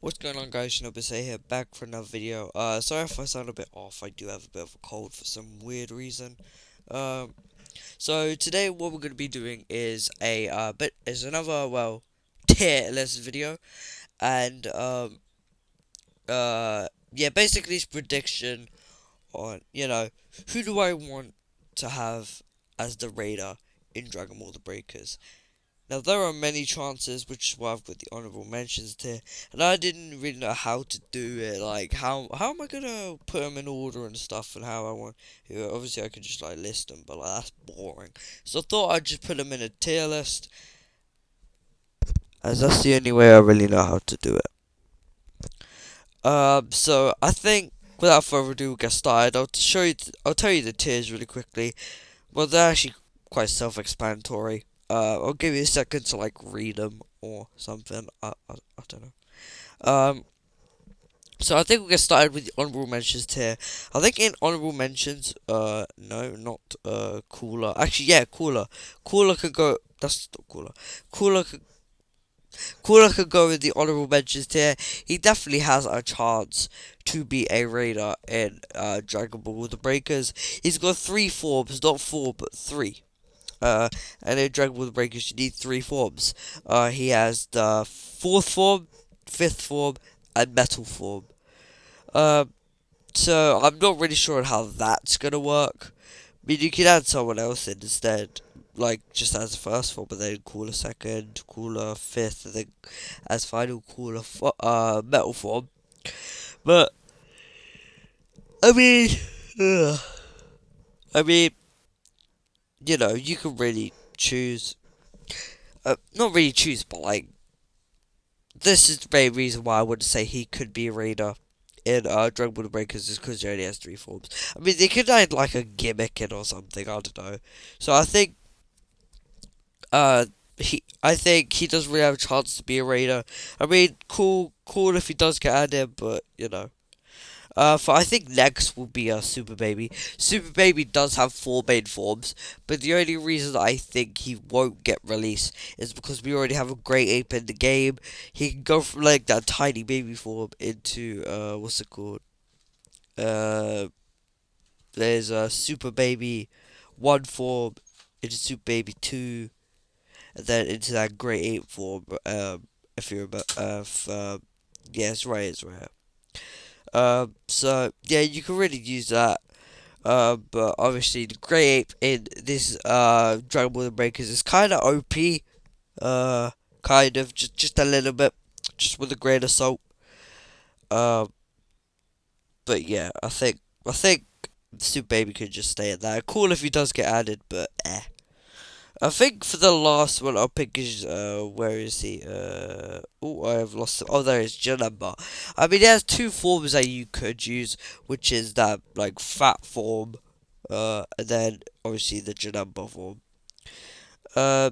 What's going on, guys? Shinobu here, back for another video. Sorry if I sound a bit off. I do have a bit of a cold for some weird reason. Um, so today what we're gonna be doing is another tier list video, and yeah, basically it's prediction on who do I want to have as the raider in Dragon Ball: The Breakers. Now, there are many chances, which is why I've got the honorable mentions here, and I didn't really know how to do it, like, how am I gonna put them in order and stuff, and how I want, obviously I could just, like, list them, but, like, that's boring, so I thought I'd just put them in a tier list, as that's the only way I really know how to do it. So, I think, without further ado, we'll get started. I'll tell you the tiers really quickly. Well, they're actually quite self-explanatory. I'll give you a second to like read them or something. I don't know. So I think we'll get started with the honorable mentions here. I think in honorable mentions, no, not Cooler. Actually, yeah, Cooler. Cooler could go. That's not Cooler. Cooler could. Cooler could go with the honorable mentions here. He definitely has a chance to be a raider in Dragon Ball: The Breakers. He's got 3 forms, not 4, but 3. And in Dragon Ball: The Breakers, you need 3 forms. He has the 4th form, 5th form, and metal form. Uh, so I'm not really sure on how that's gonna work. I mean, you could add someone else in instead, like just as a first form, but then call a second, call a fifth, and then as final call a metal form. But I mean, ugh, I mean, you can really choose. Not really choose, but like this is the main reason why I would say he could be a raider in Dragon Ball: The Breakers is because he only has 3 forms. I mean, they could add like a gimmick in or something. I don't know. So I think he doesn't really have a chance to be a raider. I mean, cool if he does get added, but for I think next will be a Super Baby. Super Baby does have 4 main forms, but the only reason I think he won't get released is because we already have a Great Ape in the game. He can go from like that tiny baby form into what's it called? Uh, there's a Super Baby 1 form into Super Baby 2, and then into that Great Ape form. If you remember, yeah, it's right. So yeah, you can really use that. But obviously the Grey Ape in this Dragon Ball: The Breakers is kind of OP. Kind of just a little bit, just with a grain of salt. Um, but yeah, I think Super Baby could just stay at that. Cool if he does get added, but eh. I think for the last one I'll pick is where is he? Oh, I have lost him. Oh, there is Janemba. I mean, there's 2 forms that you could use, which is that like fat form, and then obviously the Janemba form.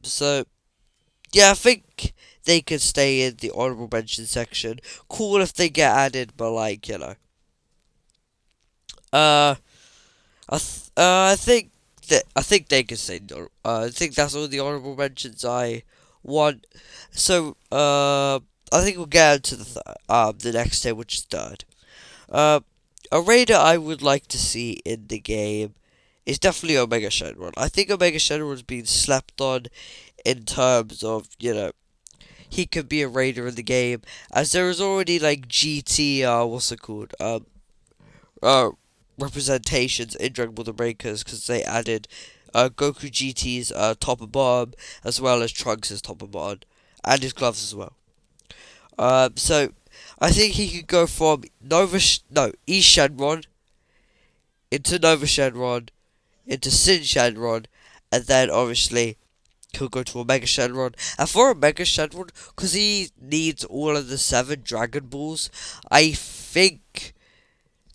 So yeah, I think they could stay in the honorable mention section. Cool if they get added, but like uh, I think they can say no. I think that's all the honorable mentions I want. So I think we'll get into the next tier, which is third. Uh, a raider I would like to see in the game is definitely Omega Shenron. I think Omega Shenron's been slept on in terms of he could be a raider in the game, as there is already like GT what's it called uh representations in Dragon Ball: The Breakers, because they added Goku GT's Top and Bottom, as well as Trunks' Top and Bottom, and his gloves as well. So I think he could go from East Shenron into Nova Shenron into Sin Shenron, and then obviously he'll go to Omega Shenron. And for Omega Shenron, because he needs all of the 7 Dragon Balls, I think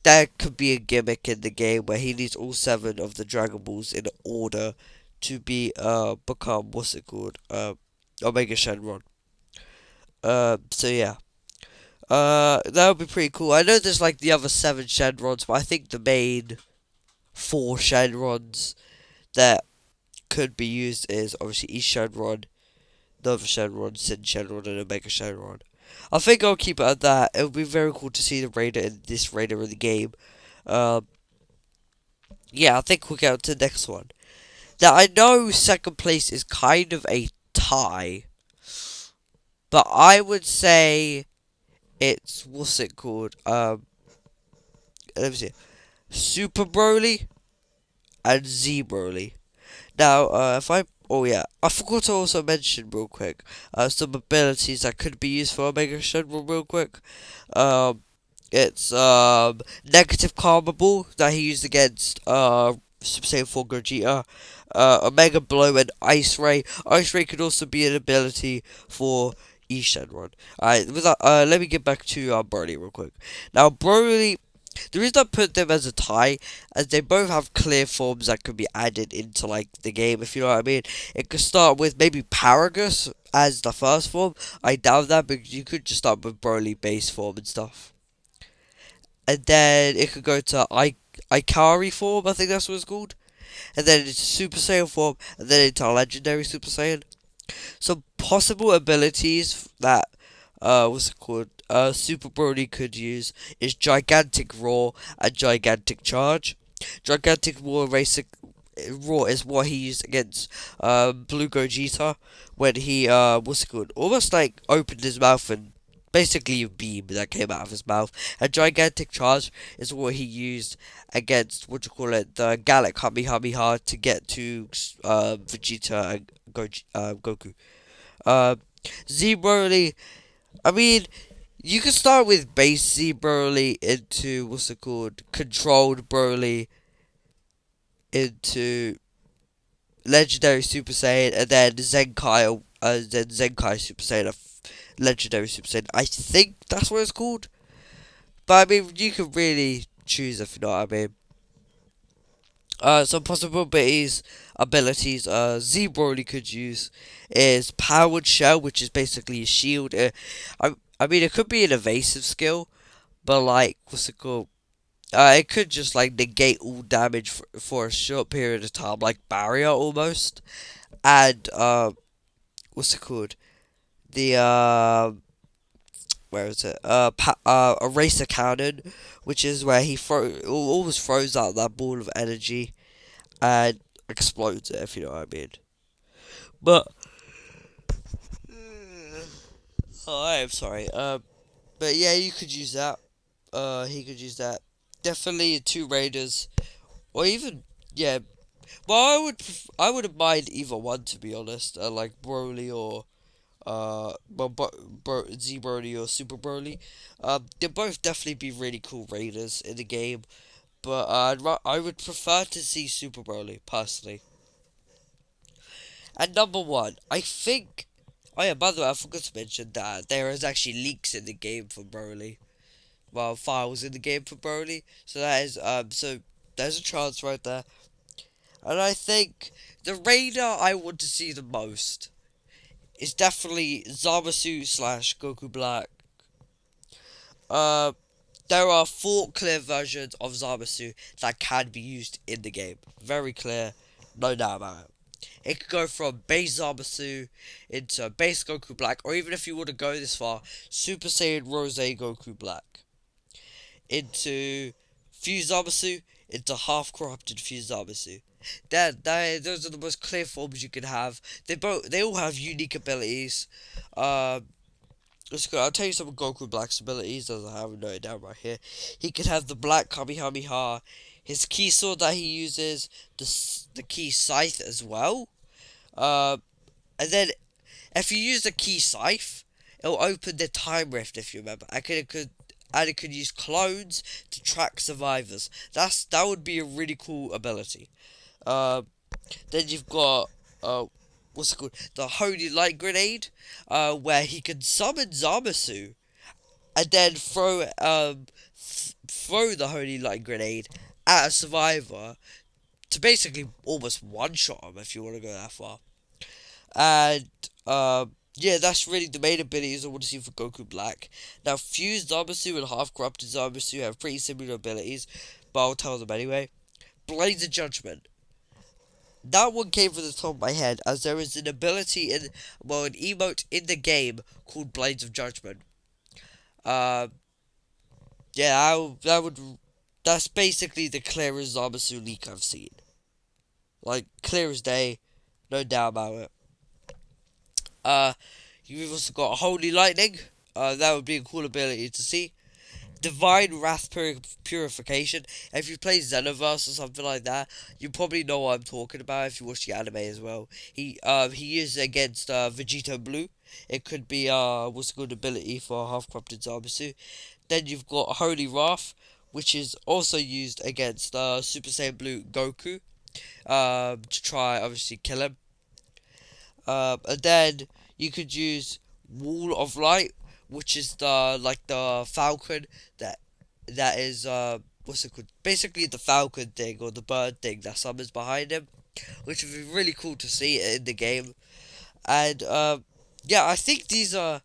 there could be a gimmick in the game where he needs all 7 of the Dragon Balls in order to become what's it called? Omega Shenron. So yeah. That would be pretty cool. I know there's like the other 7 Shenrons, but I think the main 4 Shenrons that could be used is obviously East Shenron, Nova Shenron, Sin Shenron, and Omega Shenron. I think I'll keep it at that. It would be very cool to see the Raider in this Raider in the game. Um, yeah, I think we'll get on to the next one. Now, I know second place is kind of a tie, but I would say it's, what's it called? Let me see. Super Broly and Z Broly. Now, if I, oh yeah, I forgot to also mention real quick, some abilities that could be used for Omega Shenron real quick. Um, it's negative karma ball that he used against Super Saiyan 4 Gogeta. Omega Blow and Ice Ray. Ice Ray could also be an ability for E Shenron. Alright, with that, let me get back to Broly real quick. Now Broly, the reason I put them as a tie, as they both have clear forms that could be added into like the game, if you know what I mean. It could start with maybe Paragus as the first form. I doubt that, because you could just start with Broly base form and stuff. And then it could go to Ikari form, I think that's what it's called. And then into Super Saiyan form, and then into Legendary Super Saiyan. Some possible abilities that what's it called? Super Broly could use is Gigantic Roar and Gigantic Charge. Gigantic Roar is what he used against Blue Gogeta when he what's it called? Almost like opened his mouth and basically a beam that came out of his mouth. And Gigantic Charge is what he used against, what you call it, the Gallic Kamehameha to get to Vegeta and Goku. Uh, Z Broly, I mean, you can start with base Z Broly into, what's it called, controlled Broly into Legendary Super Saiyan, and then Zenkai Super Saiyan, Legendary Super Saiyan. I think that's what it's called. But I mean, you can really choose if you know what I mean. Some abilities, Z Broly could use is Powered Shell, which is basically a shield. I mean, it could be an evasive skill, but like, what's it called? It could just like negate all damage for a short period of time, like barrier almost. And what's it called? The where is it? Eraser Cannon, which is where he always throws out that ball of energy and explodes it, if you know what I mean. But oh, I am sorry. But yeah, you could use that. He could use that. Definitely two Raiders, or even yeah. Well, I wouldn't mind either one, to be honest. Like Broly or Z Broly or Super Broly. They'd both definitely be really cool Raiders in the game. But I would prefer to see Super Broly personally. And number one, I think. Oh yeah, by the way, I forgot to mention that there is actually leaks in the game for Broly. Well, files in the game for Broly. So that is so there's a chance right there. And I think the Raider I want to see the most is definitely Zamasu slash Goku Black. Uh, there are four clear versions of Zamasu that can be used in the game. Very clear, no doubt about it. It could go from base Zamasu into base Goku Black, or even if you want to go this far, Super Saiyan Rose Goku Black into Fused Zamasu into half corrupted Fused Zamasu. Those are the most clear forms you can have. They all have unique abilities. Let's go. I'll tell you some of Goku Black's abilities, as I have it noted down right here. He can have the Black Kamehameha, his key sword that he uses, the key scythe as well. And then if you use the key scythe, it'll open the time rift, if you remember. It could use clones to track survivors. That would be a really cool ability. Uh, then you've got what's it called? The Holy Light Grenade, where he can summon Zamasu and then throw the Holy Light Grenade at a survivor to basically almost one shot him, if you want to go that far. And yeah, that's really the main abilities I want to see for Goku Black. Now, Fused Zamasu and Half Corrupted Zamasu have pretty similar abilities, but I'll tell them anyway. Blades of Judgment. That one came from the top of my head, as there is an ability an emote in the game called Blades of Judgment. Uh, yeah, that's basically the clearest Zamasu leak I've seen. Like clear as day, no doubt about it. Uh, you've also got Holy Lightning. That would be a cool ability to see. Divine Wrath Purification. If you play Xenoverse or something like that, you probably know what I'm talking about if you watch the anime as well. He uses it against Vegito Blue. It could be what's a good ability for half corrupted Zamasu. Then you've got Holy Wrath, which is also used against Super Saiyan Blue Goku. To try obviously kill him. And then you could use Wall of Light, which is the Falcon that is what's it called? Basically the Falcon thing or the bird thing that summons behind him, which would be really cool to see in the game. And yeah, I think these are.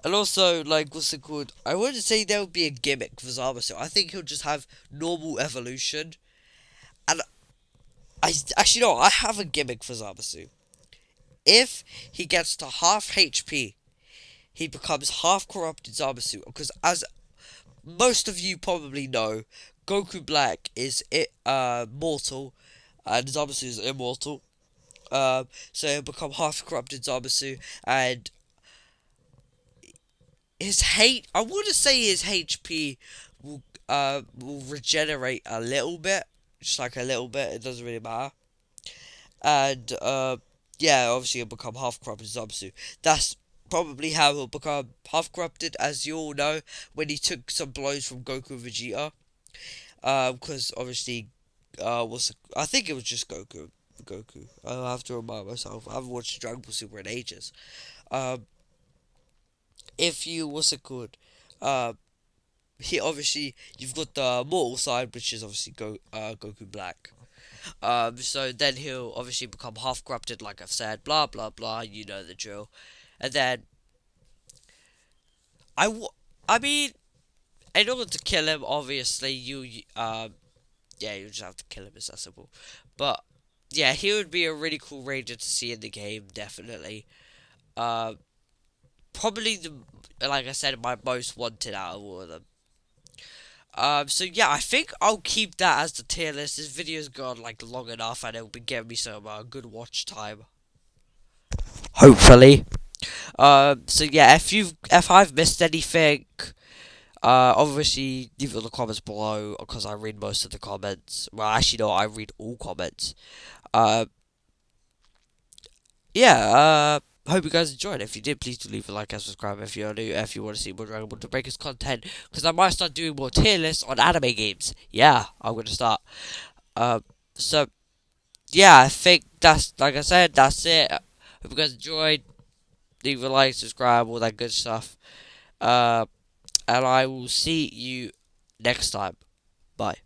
And also, like, what's it called? I wouldn't say there would be a gimmick for Zamasu. I think he'll just have normal evolution. And actually, no, I have a gimmick for Zamasu. If he gets to half HP, he becomes half corrupted Zamasu. Because as most of you probably know, Goku Black is mortal, and Zamasu is immortal. So he'll become half corrupted Zamasu, and I want to say his HP will regenerate a little bit, just like a little bit. It doesn't really matter, and yeah, obviously he'll become half corrupted Zamasu. That's probably how he'll become half corrupted, as you all know, when he took some blows from Goku and Vegeta. Because obviously, I think it was just Goku. Goku. I'll have to remind myself. I haven't watched Dragon Ball Super in ages. Um, if you what's it called? Uh, he obviously you've got the mortal side, which is obviously Goku Black. So then he'll obviously become half corrupted, like I've said. Blah blah blah. You know the drill. And then I mean, in order to kill him, obviously yeah, you just have to kill him. It's that simple. But yeah, he would be a really cool ranger to see in the game, definitely. Uh, Probably like I said, my most wanted out of all of them. So yeah, I think I'll keep that as the tier list. This video's gone like long enough, and it'll be getting me some good watch time. Hopefully. So yeah, if I've missed anything, obviously leave it in the comments below because I read most of the comments. Well, actually, no, I read all comments. Uh, yeah, hope you guys enjoyed. If you did, please do leave a like and subscribe if you're new, if you want to see more Dragon Ball to Breakers content, because I might start doing more tier lists on anime games. Yeah, I'm gonna start. So yeah, I think that's like I said, that's it. Hope you guys enjoyed. Leave a like, subscribe, all that good stuff. And I will see you next time. Bye.